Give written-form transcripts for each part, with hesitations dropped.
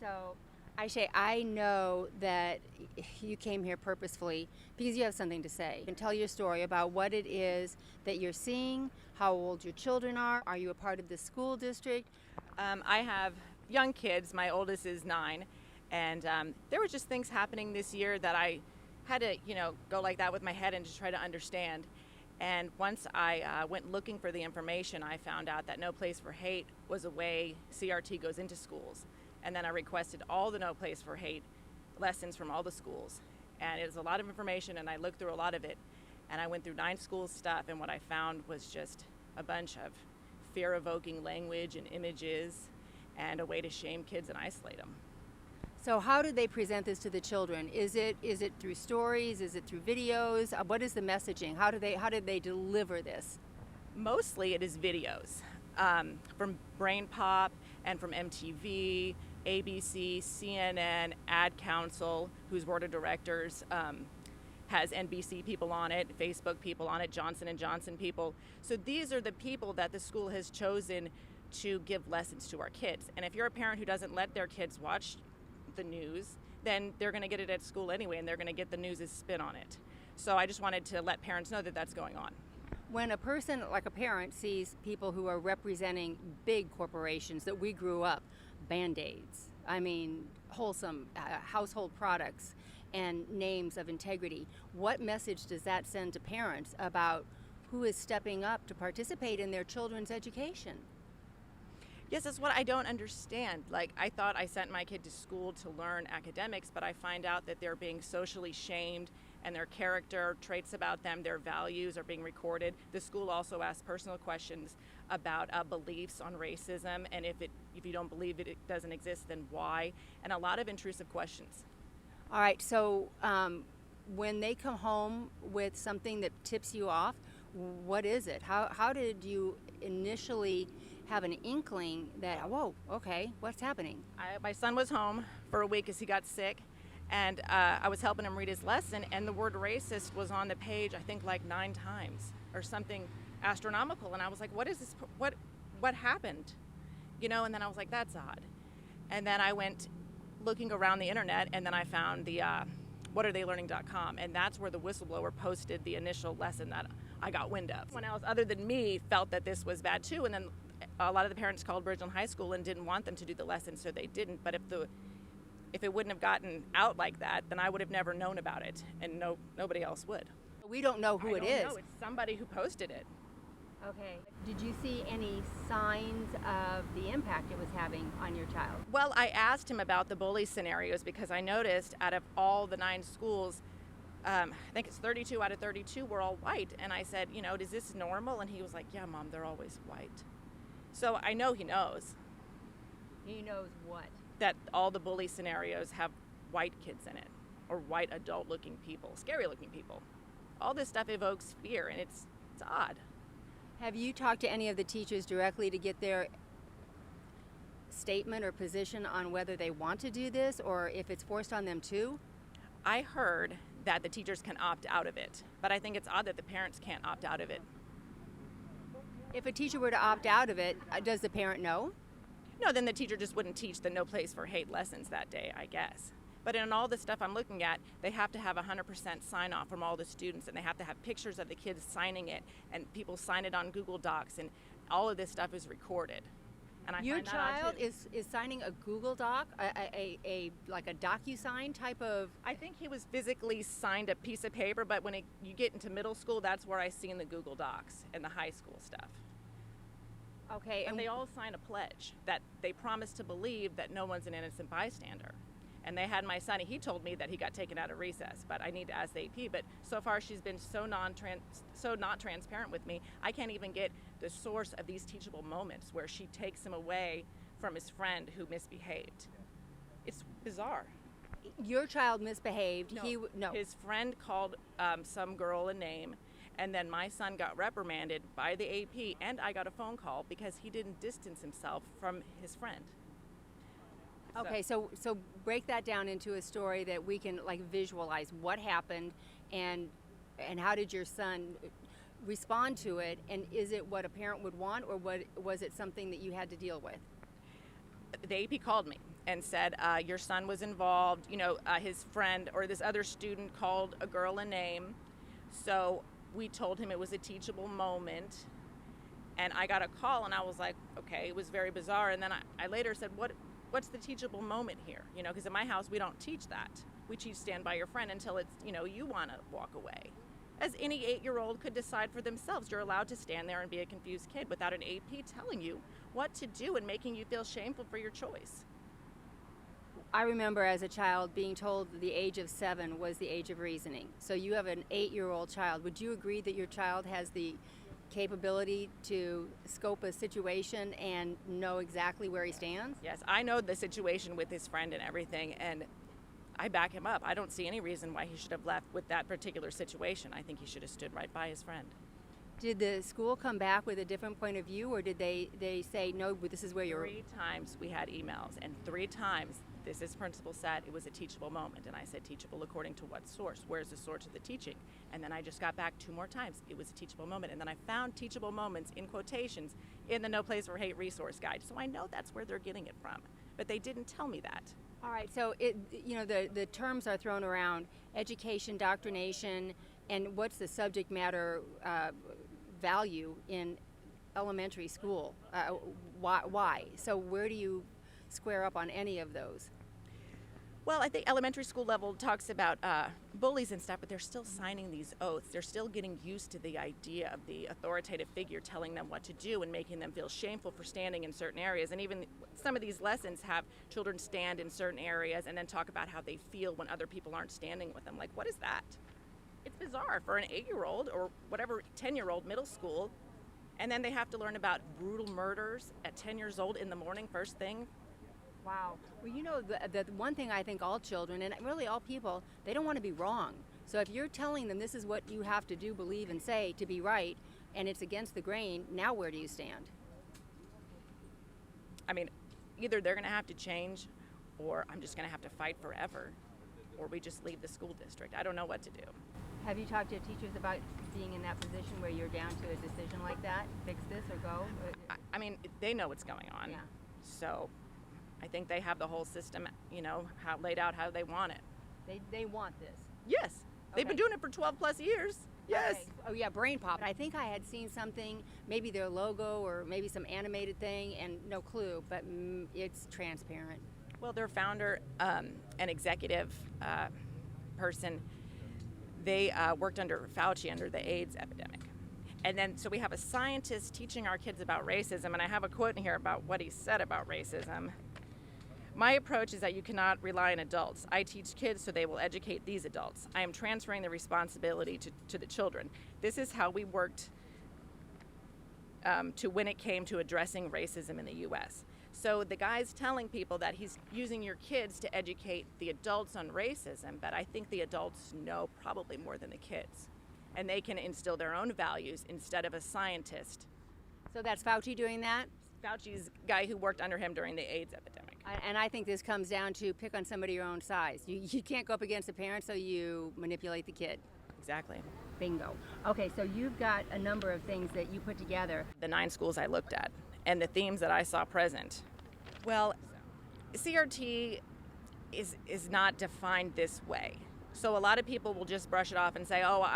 So, Ayse, I know that you came here purposefully because you have something to say. And tell your story about what it is that you're seeing, how old your children are you a part of the school district? I have young kids. My oldest is 9, and there were just things happening this year that I had to, go like that with my head and just try to understand. And once I went looking for the information, I found out that No Place for Hate was a way C.R.T. goes into schools. And then I requested all the No Place for Hate lessons from all the schools. And it was a lot of information, and I looked through a lot of it. And I went through 9 schools' stuff, and what I found was just a bunch of fear-evoking language and images and a way to shame kids and isolate them. So how did they present this to the children? Is it through stories? Is it through videos? What is the messaging? How did they deliver this? Mostly it is videos from Brain Pop and from MTV, ABC, CNN, Ad Council, whose board of directors has NBC people on it, Facebook people on it, Johnson & Johnson people. So these are the people that the school has chosen to give lessons to our kids. And if you're a parent who doesn't let their kids watch the news, then they're going to get it at school anyway, and they're going to get the news' spin on it. So I just wanted to let parents know that that's going on. When a person, like a parent, sees people who are representing big corporations that we grew up, Band-Aids, wholesome household products, and names of integrity, what message does that send to parents about who is stepping up to participate in their children's education? Yes, that's what I don't understand. Like, I thought I sent my kid to school to learn academics, but I find out that they're being socially shamed and their character traits about them, their values are being recorded. The school also asks personal questions about beliefs on racism, and if you don't believe it doesn't exist, then why? And a lot of intrusive questions. All right, so when they come home with something that tips you off, what is it? How did you initially have an inkling that, whoa, okay, what's happening? My son was home for a week because he got sick, and I was helping him read his lesson, and the word racist was on the page, I think, like 9 times or something astronomical. And I was like, what is this? What happened? And then I was like, that's odd. And then I went looking around the internet, and then I found the whataretheylearning.com, and that's where the whistleblower posted the initial lesson that I got wind of. Someone else other than me felt that this was bad too, and then a lot of the parents called Bridgeland High School and didn't want them to do the lesson, so they didn't. But if it wouldn't have gotten out like that, then I would have never known about it, and nobody else would. We don't know who it is. No, it's somebody who posted it. Okay. Did you see any signs of the impact it was having on your child? Well, I asked him about the bully scenarios because I noticed out of all the 9 schools, I think it's 32 out of 32 were all white. And I said, is this normal? And he was like, yeah, Mom, they're always white. So I know he knows. He knows what? That all the bully scenarios have white kids in it, or white adult-looking people, scary-looking people. All this stuff evokes fear, and it's odd. Have you talked to any of the teachers directly to get their statement or position on whether they want to do this or if it's forced on them too? I heard that the teachers can opt out of it, but I think it's odd that the parents can't opt out of it. If a teacher were to opt out of it, does the parent know? No, then the teacher just wouldn't teach the No Place for Hate lessons that day, I guess. But in all the stuff I'm looking at, they have to have 100% sign off from all the students, and they have to have pictures of the kids signing it, and people sign it on Google Docs, and all of this stuff is recorded. And I Your find that child odd too. is signing a Google Doc, like a DocuSign type of. I think he was physically signed a piece of paper, but when you get into middle school, that's where I seen the Google Docs and the high school stuff. Okay, and they all sign a pledge that they promise to believe that no one's an innocent bystander. And they had my son, he told me that he got taken out of recess, but I need to ask the AP. But so far she's been so not transparent with me, I can't even get the source of these teachable moments where she takes him away from his friend who misbehaved. It's bizarre. Your child misbehaved. No. His friend called some girl a name, and then my son got reprimanded by the AP, and I got a phone call because he didn't distance himself from his friend. Okay, so break that down into a story that we can visualize what happened and how did your son respond to it, and is it what a parent would want, or was it something that you had to deal with? The AP called me and said, your son was involved, his friend or this other student called a girl a name. So we told him it was a teachable moment. And I got a call and I was like, okay, it was very bizarre. And then I later said, what's the teachable moment here? Because in my house, we don't teach that. We teach stand by your friend until it's, you want to walk away. As any 8-year-old could decide for themselves, you're allowed to stand there and be a confused kid without an AP telling you what to do and making you feel shameful for your choice. I remember as a child being told that the age of 7 was the age of reasoning. So you have an 8-year-old child. Would you agree that your child has the capability to scope a situation and know exactly where he stands? Yes, I know the situation with his friend and everything, and I back him up. I don't see any reason why he should have left with that particular situation. I think he should have stood right by his friend. Did the school come back with a different point of view, or did they say, no, this is where you're... 3 times we had emails, and 3 times this principal said it was a teachable moment. And I said, teachable according to what source? Where's the source of the teaching? And then I just got back 2 more times. It was a teachable moment. And then I found teachable moments in quotations in the No Place for Hate resource guide. So I know that's where they're getting it from. But they didn't tell me that. All right, so the terms are thrown around: education, indoctrination, and what's the subject matter value in elementary school? Why? So where do you square up on any of those? Well, I think elementary school level talks about bullies and stuff, but they're still signing these oaths. They're still getting used to the idea of the authoritative figure telling them what to do and making them feel shameful for standing in certain areas. And even some of these lessons have children stand in certain areas and then talk about how they feel when other people aren't standing with them. Like, what is that? It's bizarre for an 8-year-old or whatever 10-year-old middle school. And then they have to learn about brutal murders at 10 years old in the morning, first thing. Wow. Well, the one thing I think all children, and really all people, they don't want to be wrong. So if you're telling them this is what you have to do, believe, and say to be right, and it's against the grain, now where do you stand? I mean, either they're going to have to change, or I'm just going to have to fight forever, or we just leave the school district. I don't know what to do. Have you talked to teachers about being in that position where you're down to a decision like that? Fix this or go? I mean, they know what's going on. Yeah. So I think they have the whole system, how laid out how they want it. They want this. Yes. They've been doing it for 12 plus years. Yes. Okay. Oh yeah, Brain Pop. I think I had seen something, maybe their logo or maybe some animated thing, and no clue, but it's transparent. Well, their founder and executive person, they worked under Fauci under the AIDS epidemic. And then, so we have a scientist teaching our kids about racism, and I have a quote in here about what he said about racism. My approach is that you cannot rely on adults. I teach kids so they will educate these adults. I am transferring the responsibility to the children. This is how we worked to when it came to addressing racism in the U.S. So the guy's telling people that he's using your kids to educate the adults on racism, but I think the adults know probably more than the kids. And they can instill their own values instead of a scientist. So that's Fauci doing that? Fauci's guy who worked under him during the AIDS epidemic. And I think this comes down to pick on somebody your own size. You can't go up against a parent, so you manipulate the kid. Exactly. Bingo. Okay, so you've got a number of things that you put together. The 9 schools I looked at and the themes that I saw present. Well, C.R.T. is not defined this way. So a lot of people will just brush it off and say, oh,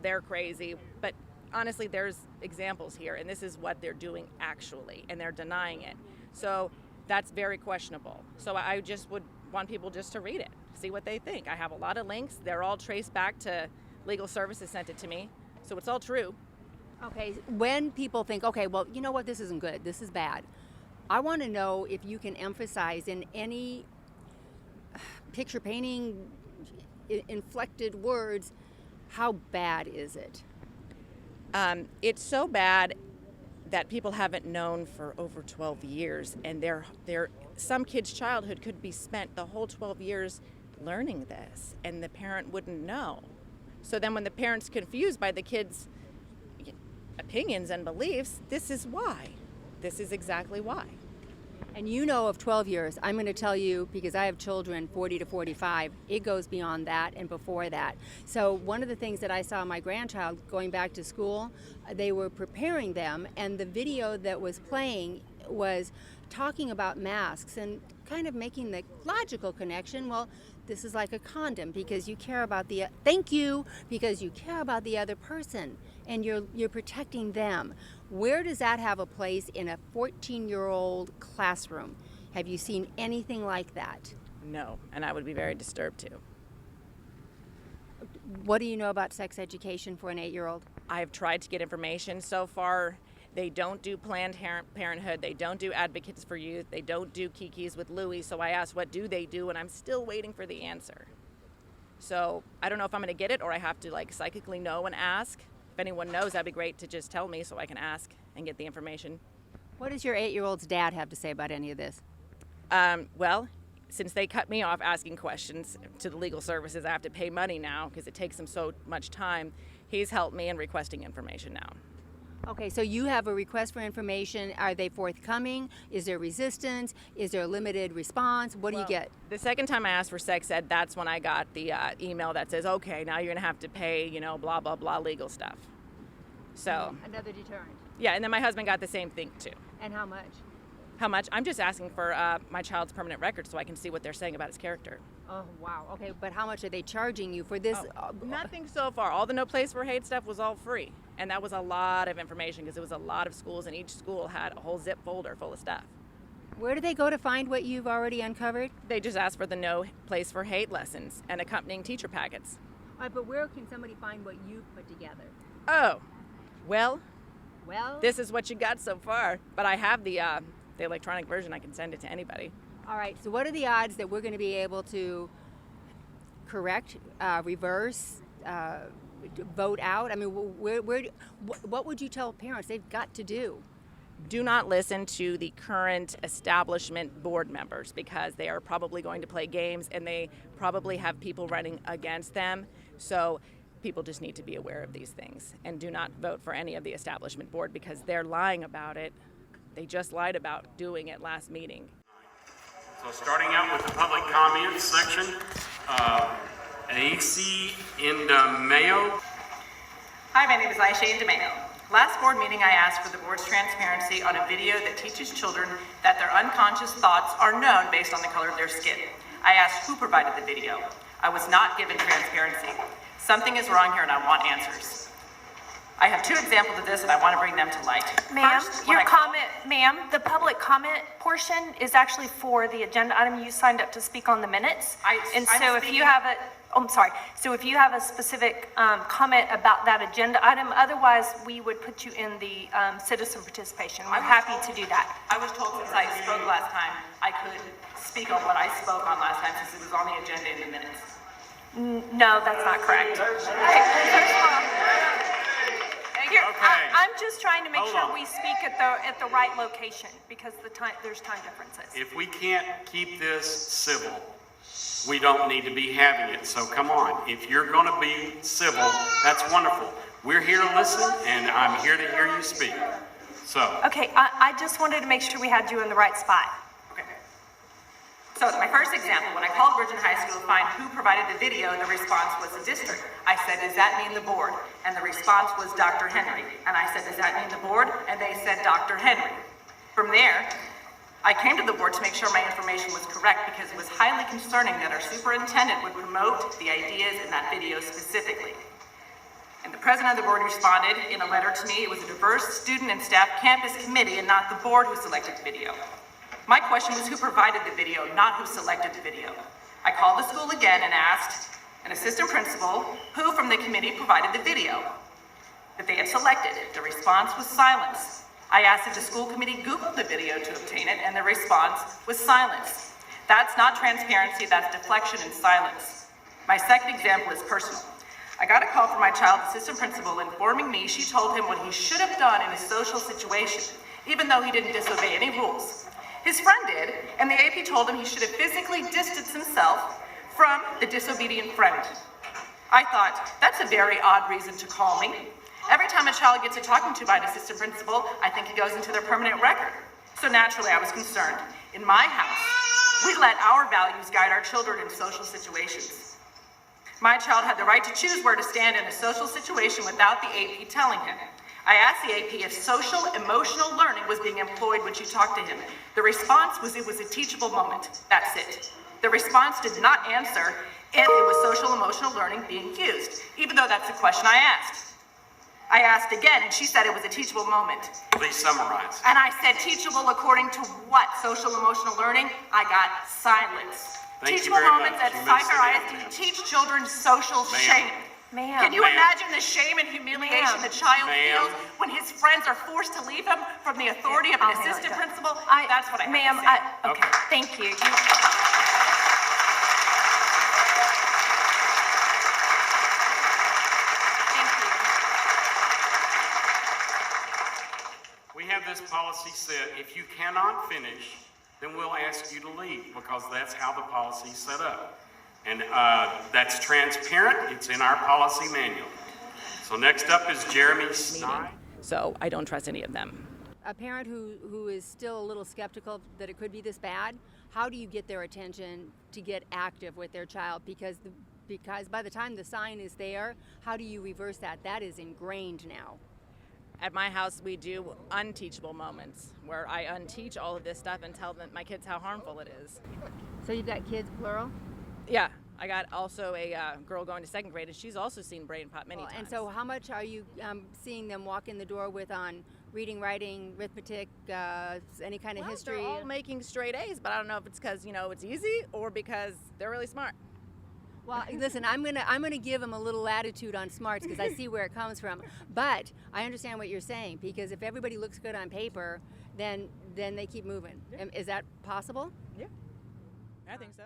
they're crazy. But honestly, there's examples here, and this is what they're doing actually, and they're denying it. So that's very questionable. So I just would want people just to read it, see what they think. I have a lot of links. They're all traced back to Legal Services sent it to me, so it's all true. Okay, when people think, okay, well, you know what, this isn't good, this is bad, I want to know if you can emphasize in any picture painting, inflected words, how bad is it? It's so bad that people haven't known for over 12 years, and some kids' childhood could be spent the whole 12 years learning this, and the parent wouldn't know. So then when the parent's confused by the kids' opinions and beliefs, this is why. This is exactly why. And you know of 12 years, I'm going to tell you, because I have children 40 to 45, it goes beyond that and before that. So one of the things that I saw my grandchild going back to school, they were preparing them, and the video that was playing was talking about masks and kind of making the logical connection. Well, this is like a condom because you care about the because you care about the other person and you're protecting them. Where does that have a place in a 14-year-old classroom? Have you seen anything like that? No, and I would be very disturbed too. What do you know about sex education for an 8-year-old? I've tried to get information. So far, they don't do Planned Parenthood. They don't do Advocates for Youth. They don't do Kiki's with Louie. So I asked, what do they do? And I'm still waiting for the answer. So I don't know if I'm going to get it or I have to psychically know and ask. If anyone knows, that'd be great to just tell me so I can ask and get the information. What does your 8-year-old's dad have to say about any of this? Well, since they cut me off asking questions to the legal services, I have to pay money now because it takes them so much time. He's helped me in requesting information now. Okay, so you have a request for information. Are they forthcoming? Is there resistance? Is there a limited response? What do you get? The second time I asked for sex ed, that's when I got the email that says, okay, now you're going to have to pay, blah, blah, blah, legal stuff. So. Another deterrent. Yeah, and then my husband got the same thing too. And how much? How much? I'm just asking for my child's permanent record so I can see what they're saying about his character. Oh, wow. Okay, but how much are they charging you for this? Nothing so far. All the No Place for Hate stuff was all free. And that was a lot of information because it was a lot of schools and each school had a whole zip folder full of stuff. Where do they go to find what you've already uncovered? They just asked for the No Place for Hate lessons and accompanying teacher packets. All right, but where can somebody find what you've put together? Oh, well, Well, this is what you got so far. But I have the electronic version. I can send it to anybody. all right, so what are the odds that we're going to be able to correct, reverse, vote out? I mean, what would you tell parents they've got to do? Do not listen to the current establishment board members because they are probably going to play games and they probably have people running against them. So people just need to be aware of these things and do not vote for any of the establishment board because they're lying about it. They just lied about doing it last meeting. So starting out with the public comments section, Ayse Indemaio. Hi, my name is Ayse Indemaio. Last board meeting, I asked for the board's transparency on a video that teaches children that their unconscious thoughts are known based on the color of their skin. I asked who provided the video. I was not given transparency. Something is wrong here and I want answers. I have two examples of this and I want to bring them to light. Ma'am, First, your when I comment, ma'am, the public comment portion is actually for the agenda item. You signed up to speak on the minutes. And so if you have a, I'm sorry. So if you have a specific comment about that agenda item, otherwise we would put you in the citizen participation. We're happy to do that. I was told since I spoke last time, I could speak on what I spoke on last time since it was on the agenda in the minutes. No, that's not correct. First of all, I'm just trying to make sure we speak at the right location because there's time differences. If we can't keep this civil, we don't need to be having it. So come on, if you're going to be civil, that's wonderful. We're here to listen, and I'm here to hear you speak. So. Okay, I just wanted to make sure we had you in the right spot. Okay. So my first example, when I called Virgin High School to find who provided the video, the response was the district. I said, does that mean the board? And the response was Dr. Henry. And I said, does that mean the board? And they said Dr. Henry. From there, I came to the board to make sure my information was correct because it was highly concerning that our superintendent would promote the ideas in that video specifically. And the president of the board responded in a letter to me. It was a diverse student and staff campus committee and not the board who selected the video. My question was who provided the video, not who selected the video. I called the school again and asked an assistant principal who from the committee provided the video that they had selected. The response was silence. I asked if the school committee Googled the video to obtain it, and the response was silence. That's not transparency, that's deflection and silence. My second example is personal. I got a call from my child's assistant principal informing me she told him what he should have done in a social situation, even though he didn't disobey any rules. His friend did, and the AP told him he should have physically distanced himself from the disobedient friend. I thought, that's a very odd reason to call me. Every time a child gets a talking to by an assistant principal, I think it goes into their permanent record. So naturally, I was concerned. In my house, we let our values guide our children in social situations. My child had the right to choose where to stand in a social situation without the AP telling him. I asked the AP if social emotional learning was being employed when she talked to him. The response was it was a teachable moment. That's it. The response did not answer if it was social emotional learning being used, even though that's the question I asked. I asked again, and she said it was a teachable moment. Please summarize. And I said, teachable according to what? Social emotional learning? I got silence. Thank you Teachable very moments much. at You may sit Fair down, ISD ma'am. teach children social shame. Ma'am. Can you Ma'am. imagine the shame and humiliation the child Ma'am. feels when his friends are forced to leave him from the authority of an I'll handle assistant it. principal? I- That's what I have Ma'am, to say. okay, Okay. thank you. Thank you. We have this policy set. If you cannot finish, then we'll ask you to leave because that's how the policy is set up. And that's transparent. It's in our policy manual. So next up is Jeremy Snide. So I don't trust any of them. A parent who is still a little skeptical that it could be this bad, how do you get their attention to get active with their child? Because by the time the sign is there, how do you reverse that? That is ingrained now. At my house, we do unteachable moments where I unteach all of this stuff and tell my kids how harmful it is. So you've got kids, plural? Yeah, I got also a girl going to second grade, and she's also seen brain pop many times. And so how much are you seeing them walk in the door with on reading, writing, arithmetic, any kind of history? They're all making straight A's, but I don't know if it's because, it's easy or because they're really smart. Well, listen, I'm gonna give them a little latitude on smarts because I see where it comes from. But I understand what you're saying, because if everybody looks good on paper, then they keep moving. Is that possible? Yeah, I think so.